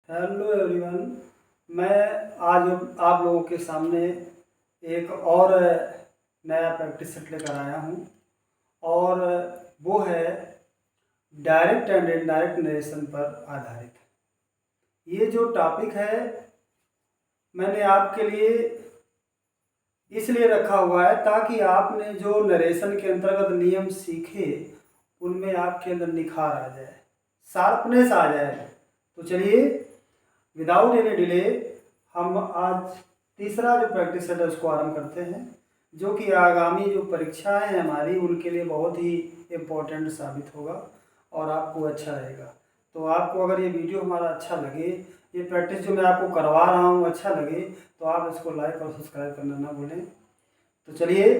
Hello everyone. मैं आज आप लोगों के सामने एक और नया प्रैक्टिस सेट लेकर आया हूँ और वो है डायरेक्ट एंड इनडायरेक्ट नरेशन पर आधारित। ये जो टॉपिक है मैंने आपके लिए इसलिए रखा हुआ है ताकि आपने जो नरेशन के अंतर्गत नियम सीखे उनमें आपके अंदर निखार आ जाए, शार्पनेस आ जाए। तो चलिए विदाउट एनी डिले हम आज तीसरा जो प्रैक्टिस सेट है उसको आरंभ करते हैं, जो कि आगामी जो परीक्षाएं हैं हमारी उनके लिए बहुत ही इम्पोर्टेंट साबित होगा और आपको अच्छा रहेगा। तो आपको अगर ये वीडियो हमारा अच्छा लगे, ये प्रैक्टिस जो मैं आपको करवा रहा हूँ अच्छा लगे, तो आप इसको लाइक और सब्सक्राइब करना ना भूलें। तो चलिए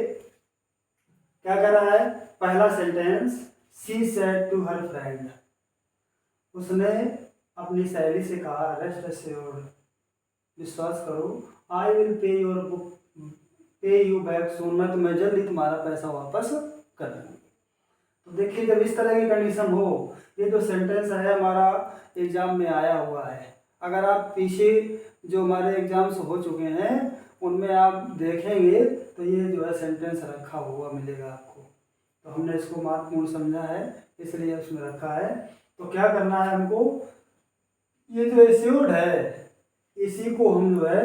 क्या कर रहा है। पहला sentence, she said to her friend, उसने अपनी सहेली से कहा, रेस्ट एश्योर्ड, विश्वास करो, I will pay you back soon, मैं तुम्हें जल्दी तुम्हारा पैसा वापस कर दूँगी। तो देखिए जब इस तरह की कंडीशन हो, ये जो सेंटेंस है हमारा एग्जाम में आया हुआ है। अगर आप पीछे जो हमारे एग्जाम्स हो चुके हैं उनमें आप देखेंगे तो ये जो है सेंटेंस रखा हुआ मिलेगा आपको। तो हमने इसको महत्वपूर्ण समझा है इसलिए उसमें रखा है। तो क्या करना है हमको, ये जो एश्योर्ड है इसी को हम जो है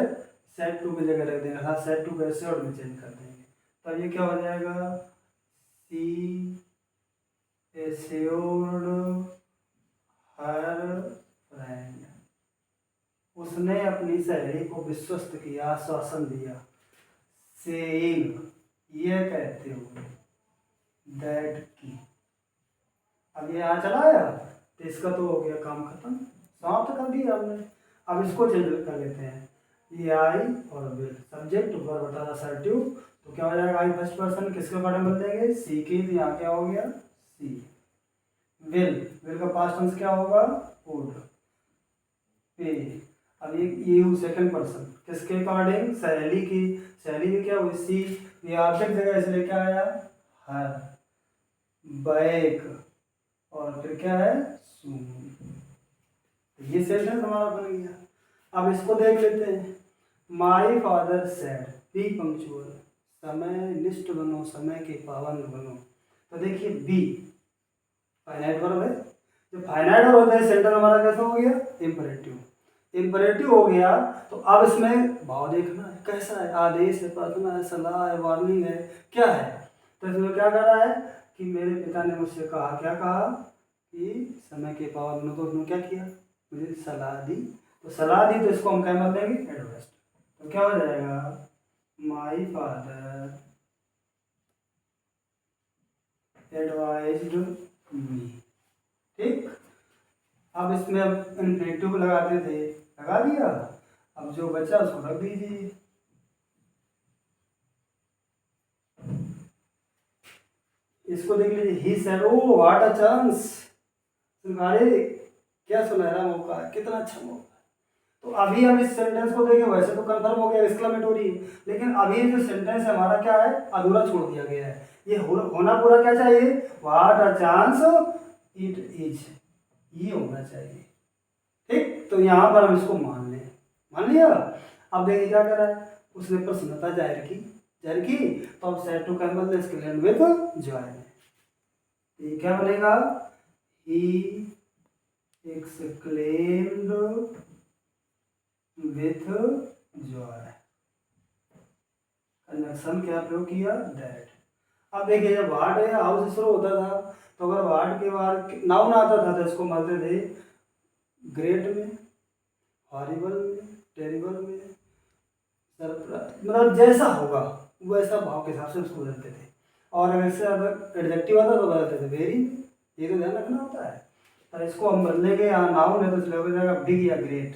सेड टू की जगह रख देंगे, हाँ सेड टू को एश्योर्ड में चेंज कर देंगे। तब ये क्या हो जाएगा, सी एश्योर्ड हर फ्रेंड, उसने अपनी सहेली को विश्वस्त किया, आश्वासन दिया, सेइंग, ये कहते हुए, दैट की। अब ये यहाँ चला आया तो इसका तो हो गया काम खत्म, समाप्त कर दिया हमने। अब इसको चेंज कर लेते हैं, ये आई और विल, सब्जेक्ट वर्ब बता असर्टिव, तो क्या हो जाएगा, आई फर्स्ट पर्सन किसके बारे में देंगे, सी की, तो यहाँ क्या हो गया सी। विल, विल का पास्ट टेंस क्या होगा, वुड। पे, अब ये सेकंड पर्सन किसके अकॉर्डिंग, सहेली की, सहेली में क्या हुई सी, ये ऑब्जेक्ट जगह इसलिए क्या आया हर, बैक, और फिर क्या है सून। ये सेंटेंस हमारा बन गया। अब इसको देख लेते हैं, माई फादर सेड, बी पंक्चुअल, समय निष्ठ बनो, समय के पावन बनो। तो देखिए बी फाइनाइट वर्ब है, जो फाइनाइट वर्ब होता है सेंटेंस हमारा कैसा हो गया, इंपरेटिव। इंपरेटिव हो गया तो अब इसमें भाव देखना है कैसा है, आदेश है, प्रार्थना है, सलाह है, वार्निंग है, क्या है। तो इसमें क्या कर रहा है कि मेरे पिता ने मुझसे कहा, क्या कहा कि समय के पावन बनो, तो उसने क्या किया, मुझे सलाह दी। तो सलाह दी तो इसको हम क्या मत देंगे, एडवाइस। तो क्या हो जाएगा, माई फादर एडवाइज्ड मी। ठीक, अब इसमें अब इन्फिनेटिव को लगाते थे, लगा दिया, अब जो बचा उसको रख दीजिए। इसको देख लीजिए, he said, oh what a chance, अरे क्या सुनहरा मौका है, कितना अच्छा मौका है। तो अभी हम इस सेंटेंस को देखें, वैसे तो कंफर्म हो गया, एक्सक्लेमेटोरी, लेकिन अभी जो सेंटेंस है हमारा क्या है, अधूरा छोड़ दिया गया है। ये होना पूरा क्या चाहिए, what a chance it is, ये होना चाहिए। ठीक, तो यहाँ पर हम इसको मान लें, मान लिया। अब देखिए क्या कर रहा है, उसने प्रसन्नता जाहिर की, तो अब सेड टू कैन बदले इसके लैंड विद जॉय। ये क्या बनेगा, ही exclaimed with joy, कंजंक्शन क्या प्रयोग किया, दैट। अब देखिए जब वाट या हाउस से शुरू होता था तो अगर वाट के बाद नाउन आता था तो इसको मानते थे ग्रेट में, हॉरिबल में, टेरिबल में, मतलब जैसा होगा वैसा भाव के हिसाब से उसको बदलते थे। और अगर इससे अगर एडजेक्टिव आता तो बदलते थे वेरी में, ये तो ध्यान रखना होता है। तो इसको हम बदलेंगे, यहाँ नाउन है तो इसलिए हो जाएगा बिग या ग्रेट।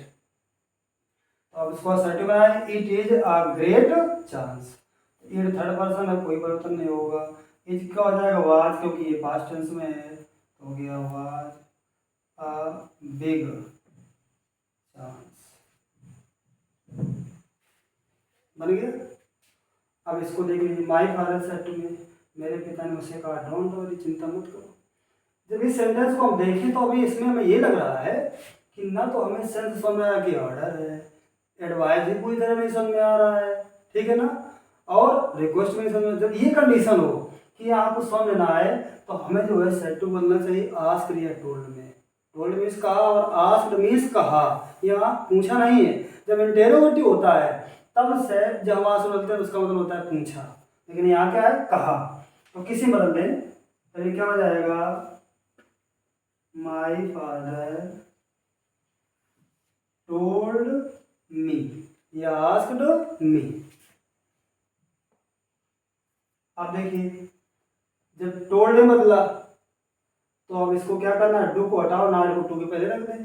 तो अब इसको असर्टिव बनाए, it is a great chance, it third person है, कोई परिवर्तन नहीं होगा। इज क्या हो जाएगा, वाज, क्योंकि ये पास्ट टेंस में है तो हो गया वाज अ बिग चांस, बन गया। अब इसको देख लीजिए, my father said to me, मेरे पिता ने मुझसे कहा, डोंट वरी, चिंता मत करो। जब इस सेंटेंस को हम देखें तो अभी इसमें हमें ये लग रहा है कि ना तो हमें सेंस समझ में आया कि ऑर्डर है, एडवाइस भी पूरी तरह नहीं समझ में आ रहा है, ठीक है ना, और रिक्वेस्ट भी नहीं समझ में। जब ये कंडीशन हो कि आपको समझ ना आए तो हमें जो है सेट टू बोलना चाहिए आस्क्ड या टोल्ड में। टोल्ड मीन्स कहा और आस्क्ड मीन्स कहा, यहाँ पूछा नहीं है। जब इंटेरोगेटिव होता है तब से जब हम आंसर बोलते हैं उसका मतलब होता है पूछा, लेकिन यहाँ क्या है, कहा। तो किसी मतलब में तो ये क्या हो जाएगा, माई फादर टोल्ड मी या आस्क्ड मी। आप देखिए जब टोल्ड में बदला तो अब इसको क्या करना है, डू को हटाओ, नॉट को टू के पहले रख दें।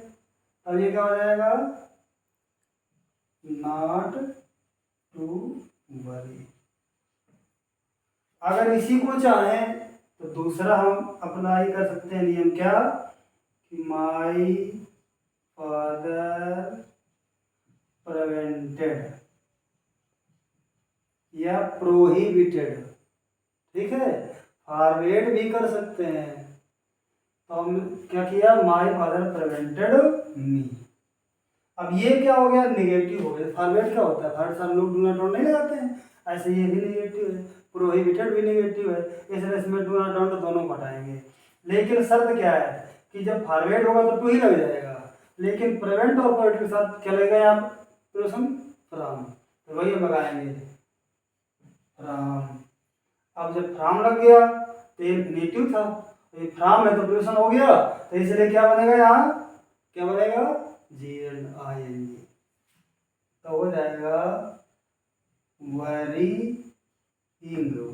अब ये क्या हो जाएगा, नॉट टू वरी। अगर इसी को चाहें तो दूसरा हम अप्लाई कर सकते हैं नियम, क्या कि माई फादर प्रिवेंटेड या प्रोहिबिटेड, ठीक है, फॉरवर्ड भी कर सकते हैं। तो हम क्या किया, माई फादर प्रिवेंटेड मी। अब ये क्या हो गया, निगेटिव हो गया। फॉरवर्ड क्या होता है, हर साल लोग डू नॉट डाउन नहीं लगाते हैं, ऐसे ये भी निगेटिव है, प्रोहिबिटेड भी निगेटिव है, इसलिए इसमें डू नॉट डाउन दोनों को हटाएंगे। लेकिन शर्त क्या है कि जब फॉरवर्ड होगा तो टू ही लग जाएगा, लेकिन प्रिवेंट और प्रोहिबिट के साथ क्या लगेगा यहाँ प्रोसन फ्रॉम, तो वही हम लगाएंगे फ्रॉम। अब जब फ्रॉम लग गया तो ये इन्फिनेटिव था, ये फ्रॉम है तो प्रोसन हो गया, तो इसलिए क्या बनेगा, यहाँ क्या बनेगा, GNING, तो हो जाएगा वरीइंग।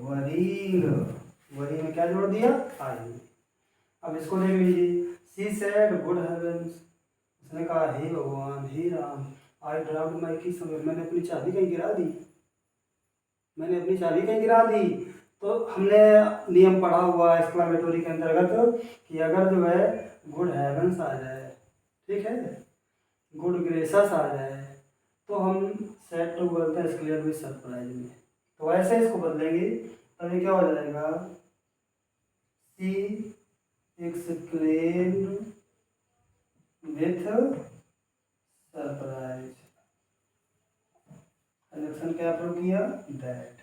वरीइंग, वरी में क्या जोड़ दिया, आई। अब इसको देख लीजिए, सी सेड गुड हेवेंस, उसने कहा हे भगवान, हे राम, आई ड्रॉप्ड माय की, मैंने अपनी चाबी कहीं गिरा दी, मैंने अपनी चाबी कहीं गिरा दी। तो हमने नियम पढ़ा हुआ है एक्सक्लामेटोरी के अंतर्गत कि अगर जो है गुड हेवेंस आ जाए, ठीक है, गुड ग्रेसस आ जाए, तो हम सेट टू बोलते हैं क्लियर विद सरप्राइज में। तो ऐसे इसको बदलेंगे, तब ये क्या हो जाएगा, सी एक्सक्लेम्ड विथ सरप्राइज। इंटरजेक्शन क्या प्रूव किया, दैट।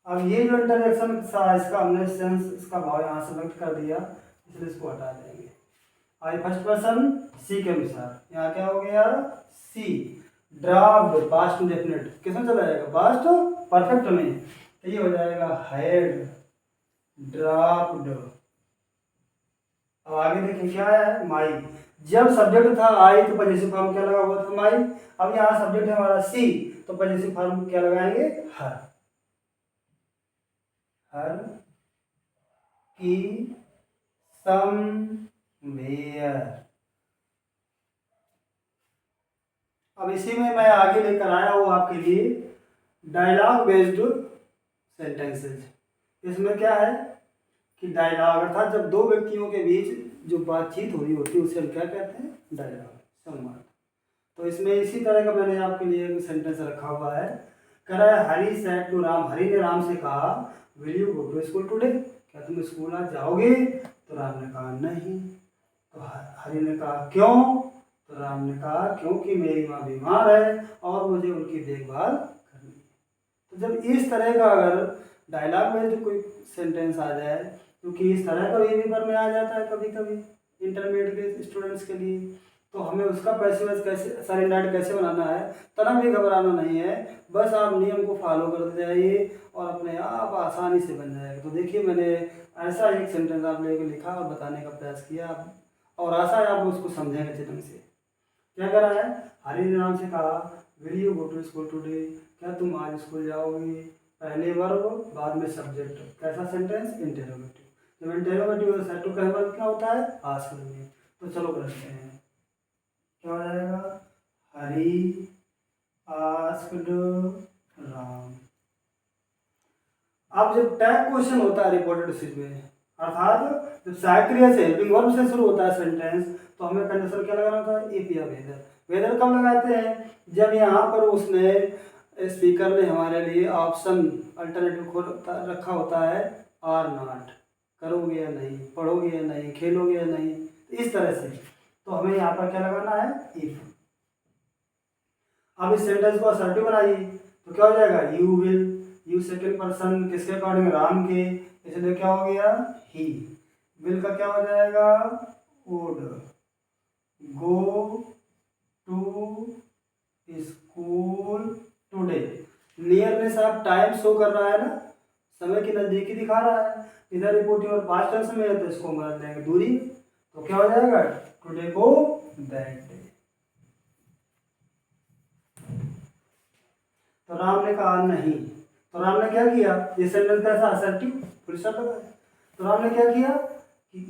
अब ये जो इंटरजेक्शन था इसका हमने सेंस, इसका भाव यहाँ से व्यक्त कर दिया, इसलिए इसको हटा देंगे। आई फर्स्ट पर्सन सी के अनुसार यहाँ क्या हो गया, सी ड्राफ्ट पास्ट इंडेफिनिट किसमें चला जाएगा, पास्ट परफेक्ट में, तो ये हो जाएगा हैड ड्राफ्ट। अब आगे देखिए क्या है, माई। जब सब्जेक्ट था आई तो पजेसिव फॉर्म क्या लगा हुआ था, माई। अब यहाँ सब्जेक्ट है हमारा सी, तो पजेसिव फॉर्म क्या लगाएंगे, हर। हर की समवेयर। अब इसी में मैं आगे लेकर आया हूँ आपके लिए डायलॉग बेस्ड सेंटेंसेज। इसमें क्या है कि डायलॉग अर्थात जब दो व्यक्तियों के बीच जो बातचीत हो रही होती है उसे हम क्या कहते हैं, डायलॉग, संवाद। तो इसमें इसी तरह का मैंने आपके लिए एक सेंटेंस रखा हुआ है, कह रहा है हरी सेड टू राम, हरी ने राम से कहा will you go to school today, क्या तुम स्कूल आज जाओगे, तो राम ने कहा नहीं। तो हरी ने कहा क्यों, तो राम ने कहा क्योंकि मेरी माँ बीमार है और मुझे उनकी देखभाल करनी है। तो जब इस तरह का अगर डायलॉग में जो कोई सेंटेंस आ जाए, क्योंकि इस तरह का ये पेपर में आ जाता है कभी कभी इंटरमीडिएट के स्टूडेंट्स के लिए, तो हमें उसका पैसिव कैसे सर इंडाइट कैसे बनाना है, तना भी घबराना नहीं है, बस आप नियम को फॉलो करते जाइए और अपने आप आसानी से बन जाएगा। तो देखिए मैंने ऐसा एक सेंटेंस आप लोगों को लिखा और बताने का प्रयास किया, और आशा है आप लोग उसको समझेंगे अच्छे ढंग से। क्या कर रहा है, हरी ने राम से कहा will you go to school today, क्या तुम आज स्कूल जाओगे, पहले वर्ब बाद में सब्जेक्ट, कैसा सेंटेंस, इंटेरोगेटिव। जब इंटेरोगेटिव सेट टू कहना क्या होता है, आस्क्ड में। तो चलो करते हैं, क्या हो जाएगा, हरी आस्क्ड राम। अब जब टैग क्वेश्चन होता है रिपोर्टेड स्पीच में, अर्थात जब सहायक क्रिया से हेल्पिंग वर्ब से शुरू होता है सेंटेंस, तो हमें कंडीशन क्या लगाना होता है, इफ या वेदर। वेदर कब लगाते हैं, जब यहाँ पर उसने स्पीकर ने हमारे लिए ऑप्शन अल्टरनेटिव रखा होता है आर नॉट, करोगे या नहीं, पढ़ोगे या नहीं, खेलोगे या नहीं, तो इस तरह से तो हमें यहाँ पर क्या लगाना है, इफ। अब इस सेंटेंस को असर्टिव बनाइए तो क्या हो जाएगा, you will, you second person किसके अकॉर्डिंग, राम के, इसलिए क्या हो गया, ही। विल का क्या हो जाएगा, would, go to school today. Nearness of time show कर रहा है ना, समय की नजदीकी दिखा रहा है। इधर रिपोर्टिंग और पास्ट टेंस में है तो इसको हम रख देंगे दूरी में, तो क्या हो जाएगा, टुडे को दैट डे। तो राम ने कहा नहीं, तो राम ने क्या किया, ये सेंटेंस कैसा, असर्टिव, फुल स्टॉप लगा है। तो राम ने क्या किया कि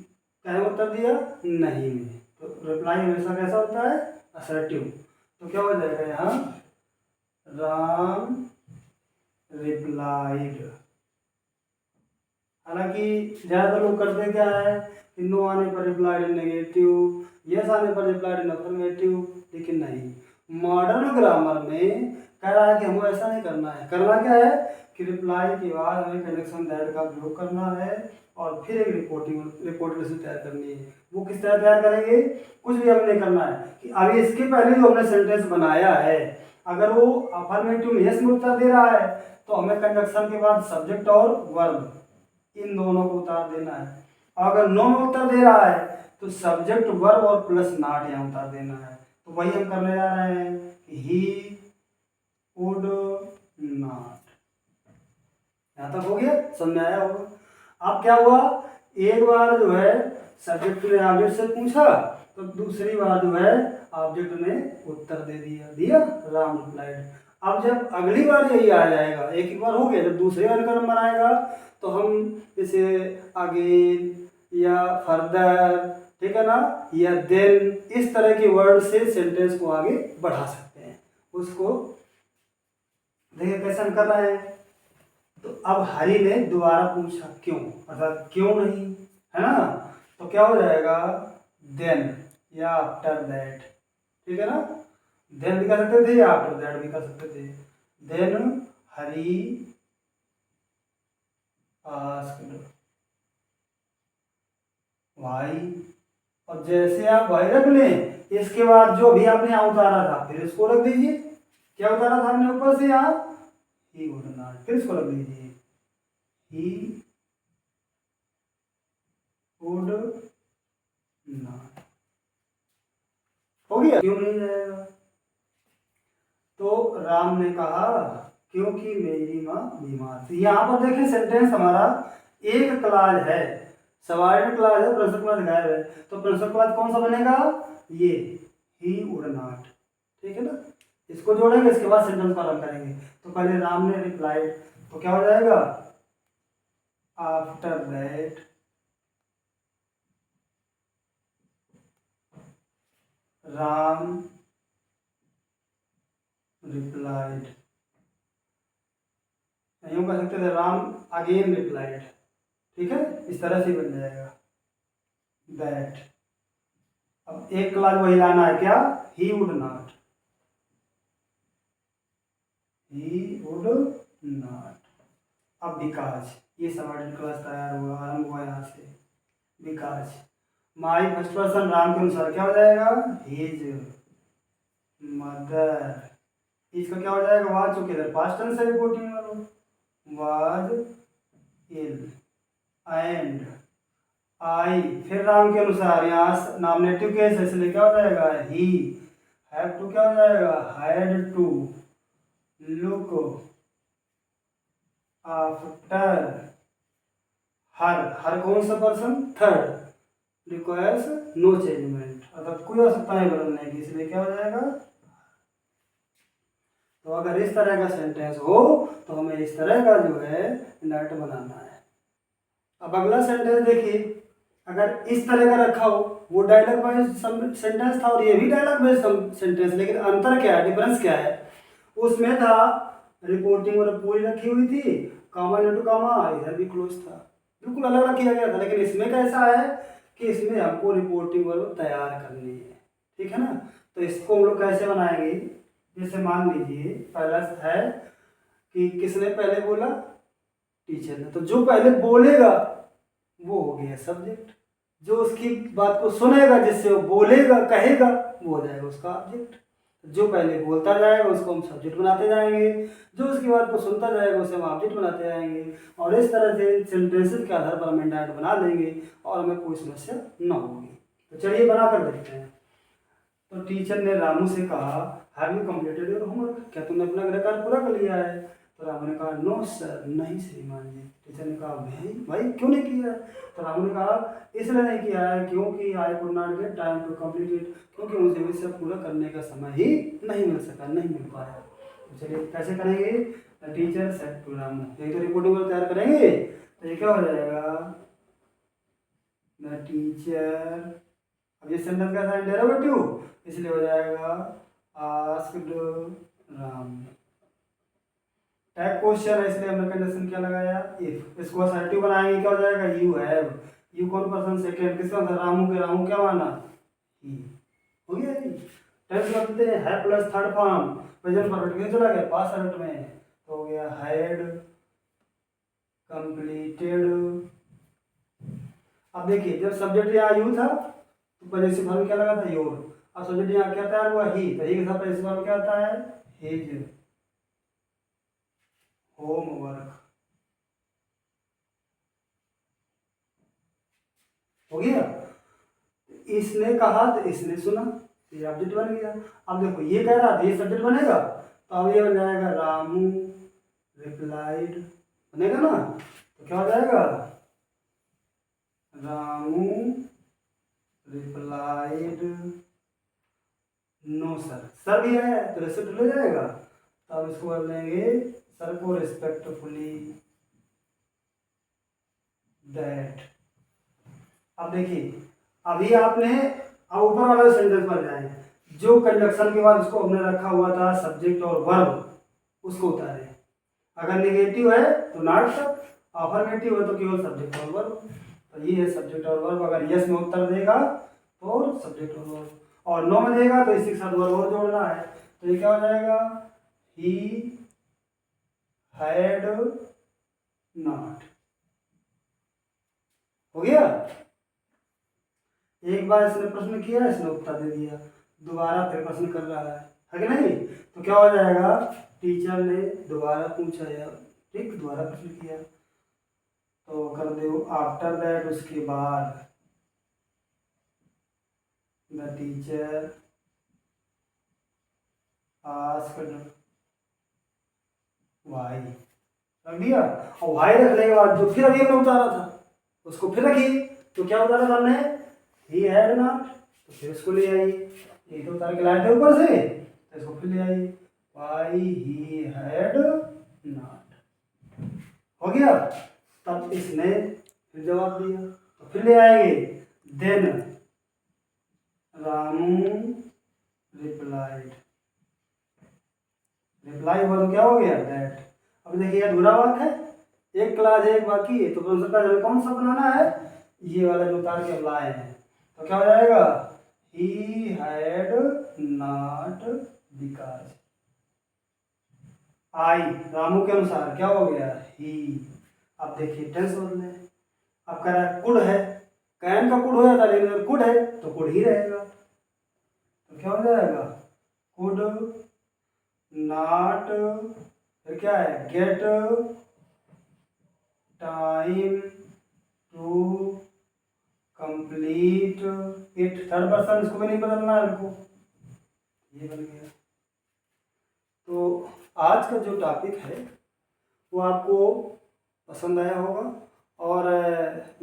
क्या उत्तर दिया, नहीं में। तो रिप्लाई हमेशा कैसा होता है, असर्टिव। तो क्या हो जाएगा यहाँ, राम रिप्लाइड। हालांकि ज्यादातर लोग करते क्या है कि नो आने पर रिप्लाइड नेगेटिव, यस आने पर रिप्लाइड इन अफर्मेटिव, लेकिन नहीं, मॉडर्न ग्रामर में कह रहा है कि हमें ऐसा नहीं करना है। करना क्या है कि रिप्लाई के बाद हमें कनेक्शन दैट का प्रयोग करना है और फिर एक रिपोर्ट तैयार करनी है। वो किस तरह तैयार करेंगे, कुछ भी हमें नहीं करना है कि अभी इसके पहले जो हमने सेंटेंस बनाया है, अगर वो अफर्मेटिव में यस में उत्तर दे रहा है तो हमें कंजक्शन के बाद सब्जेक्ट और वर्ब इन दोनों को उतार देना है। अगर नो में उत्तर दे रहा है तो सब्जेक्ट वर्ब और प्लस नॉट यहाँ उतार देना है। तो वही हम करने जा रहे हैं कि ही वुड नॉट। यहाँ तक हो गया, समझ में आया होगा। अब क्या हुआ, एक बार जो है सब्जेक्ट ने ऑब्जेक्ट से पूछा तो दूसरी बार जो है ऑब्जेक्ट ने उत्तर दे दिया राम रिप्लाइड। अब जब अगली बार यही आ जाएगा, एक बार हो गया, जब दूसरी बार का नंबर आएगा तो हम इसे अगेन या फर्दर, ठीक है ना, या देन, इस तरह के वर्ड से सेंटेंस को आगे बढ़ा सकते हैं। उसको देखिए कैसे हम कर रहे हैं। तो अब हरि ने दोबारा पूछा क्यों, अर्थात क्यों नहीं, है ना, तो क्या हो जाएगा, देन या आफ्टर दैट, ठीक है ना, देन भी कर सकते थे या आफ्टर दैट भी कर सकते थे। देन हरि आस्क्ड वाई, और जैसे आप वाई रख लें, इसके बाद जो भी आपने यहाँ उतारा था फिर इसको रख दीजिए। क्या उतारा था हमने ऊपर से, यहाँ ही वुड नॉट, फिर इसको रख दीजिए, ही वुड नॉट। हो गया, क्यों नहीं जाएगा, तो राम ने कहा क्योंकि मेरी माँ बीमार थी। यहाँ पर देखें सेंटेंस हमारा एक क्लाज है, सवार्डिन क्लाज है, प्रश्न क्लाज गायब है, तो प्रश्न क्लाज कौन सा बनेगा, ये ही वुड नॉट, ठीक है ना। इसको जोड़ेंगे, इसके बाद सेंटेंस को आरंभ करेंगे। तो पहले राम ने रिप्लाइड, तो क्या हो जाएगा, आफ्टर दैट राम रिप्लाइड, यूं कह सकते थे राम अगेन रिप्लाइड, ठीक है, इस तरह से बन जाएगा दैट। अब एक क्लास वही लाना है, क्या, he would not, he would not. अब बिकॉज, ये सबऑर्डिनेट क्लास तैयार हुआ, आरंभ हुआ यहाँ से, because my first person Ram के अनुसार क्या हो जाएगा, हिज मदर, इसका क्या हो जाएगा, वाज, चुके इधर पास्ट टेंस से रिपोर्टिंग वालों, वाज इल, एंड आई, फिर राम के अनुसार यहाँ नॉमिनेटिव केस है इसलिए क्या हो जाएगा, ही हैव टू, क्या हो जाएगा, had to look after her कौन सा person, third, requires no changement, अर्थात कोई आवश्यकता नहीं बदलने की, इसलिए क्या हो जाएगा। तो अगर इस तरह का सेंटेंस हो तो हमें इस तरह का जो है नट बनाना है। अब अगला सेंटेंस देखिए, अगर इस तरह का रखा हो, वो डायलॉग बेस्ड सेंटेंस था और ये भी डायलॉग बेस्ड सेंटेंस, लेकिन अंतर क्या है, डिफरेंस क्या है, उसमें था रिपोर्टिंग और पूरी रखी हुई थी, कामा इंटू कामा इधर भी क्लोज था, बिल्कुल अलग अलग किया गया था। लेकिन इसमें कैसा है कि इसमें हमको रिपोर्टिंग वर्ब तैयार करनी है, ठीक है ना। तो इसको हम लोग कैसे बनाएंगे, जैसे मान लीजिए पहला है कि किसने पहले बोला, टीचर ने, तो जो पहले बोलेगा वो हो गया सब्जेक्ट, जो उसकी बात को सुनेगा, जिससे वो बोलेगा, कहेगा, वो हो जाएगा उसका ऑब्जेक्ट। जो पहले बोलता जाएगा उसको हम सब्जेक्ट बनाते जाएंगे, जो उसकी बात को सुनता जाएगा उसे हम ऑब्जेक्ट बनाते जाएंगे, और इस तरह से सेंटेंसेस के आधार पर हम इंडायरेक्ट बना लेंगे और हमें कोई समस्या न होगी। तो चलिए बना कर देखते हैं। तो टीचर ने रामू से कहा, have you completed your homework, क्या तुमने अपना गृह कार्य पूरा कर लिया है? तो रामू ने कहा, नो सर, नहीं श्रीमान जी। टीचर ने कहा, भाई क्यों नहीं किया है? तो रामू ने कहा, इसलिए नहीं किया है क्योंकि I could not get time to complete it, क्योंकि मुझे इसे पूरा करने का समय ही नहीं मिल सका, नहीं मिल पाया। तो चलिए कैसे करेंगे? टीचर सेड टू रामू, एक तो रिपोर्टिंग तैयार करेंगे, तो ये क्या हो जाएगा? द टीचर, अब ये सेंटेंस का साइन डेरिवेटिव, इसलिए हो जाएगा आस्क्ड रामू। टैग क्वेश्चन है इसलिए हमने कंडीशन क्या लगाया? इफ। इसको असर्टिव बनाएंगे, क्या हो जाएगा? You have. यू कौन पर्सन सेकंड, किसका आंसर? रामू के। रामू क्या माना? ही। हो गया जी। टेंस करते हैं, है plus third form, present perfect में चला गया, पास्ट परफेक्ट में, तो हो गया हैड कंप्लीटेड। अब देखिए, जब सब्जेक्ट यहाँ यू था तो पॉजेसिव फॉर्म क्या लगा था? योर। अब सब्जेक्ट यहाँ क्या तैयार हुआ? ही, तो ही के साथ पॉजेसिव फॉर्म क्या आता है? His homework. हो गया। इसने कहा तो इसने सुना, ये ऑब्जेक्ट बन गया। अब देखो ये कह रहा था, ये सब्जेक्ट बनेगा, तो अब ये बन जाएगा रामू रिप्लाइड, बनेगा ना? तो क्या हो जाएगा? Ramu replied no sir. Sir भी है तो रिसिप्ट ले जाएगा, तो अब इसको कर लेंगे, सर को रिस्पेक्टफुली दैट। अब देखिए, अभी आपने, अब ऊपर वाला सेंटेंस पर जाए, जो कंजक्शन के बाद उसको हमने रखा हुआ था सब्जेक्ट और वर्ब, उसको उतारे। अगर नेगेटिव है तो नॉट सब, अफर्मेटिव है तो केवल सब्जेक्ट और वर्ब। तो ये है सब्जेक्ट और वर्ब। अगर यस में उत्तर देगा तो सब्जेक्ट और वर्ब, और नो में देगा तो इसी के साथ वर्ब और जोड़ना है। तो ये क्या हो जाएगा? He had not. हो गया। एक बार इसने प्रश्न किया, इसने उत्तर दे दिया, दोबारा फिर प्रश्न कर रहा है कि नहीं? तो क्या हो जाएगा? टीचर ने दोबारा पूछा या ठीक दोबारा प्रश्न किया, तो कर दो आफ्टर दैट, उसके बाद द टीचर आस्क्ड व्हाई, रख दिया। और व्हाई रखने के बाद जो फिर अभी हमने उतारा था उसको फिर रखी, तो क्या उतारा था हमने? ही हैड नॉट, तो फिर इसको ले आई, ये तो उतार के लाए थे ऊपर से, तो इसको फिर ले आई, व्हाई ही हैड नॉट। हो गया। तब इसने फिर जवाब दिया, तो फिर ले आएंगे, देन रामू रिप्लाइड। रिप्लाई हुआ तो क्या हो गया? दैट। अब देखिए अधूरा वाक्य है, एक क्लास एक बाकी है, तो हमें कौन सा बनाना है? ये वाला जो उतार के लाए हैं। तो क्या हो जाएगा? He had not because I, Ramu के अनुसार क्या हो गया? ही। अब देखिए टेंस बदले, अब कह रहा है कुड है, कैन का कुड हो जाता, लेकिन अगर कुड है तो कुड ही रहेगा, तो क्या हो जाएगा? कुड नॉट, फिर क्या है? Get time to complete it, third person, इसको भी नहीं बदलना है हमको, ये बन गया। तो आज का जो टॉपिक है वो आपको पसंद आया होगा, और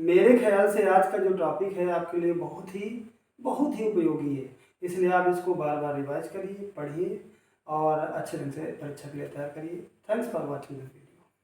मेरे ख्याल से आज का जो टॉपिक है आपके लिए बहुत ही उपयोगी है, इसलिए आप इसको बार बार रिवाइज करिए, पढ़िए और अच्छे ढंग से परीक्षा के लिए तैयार करिए। Thanks for watching this video.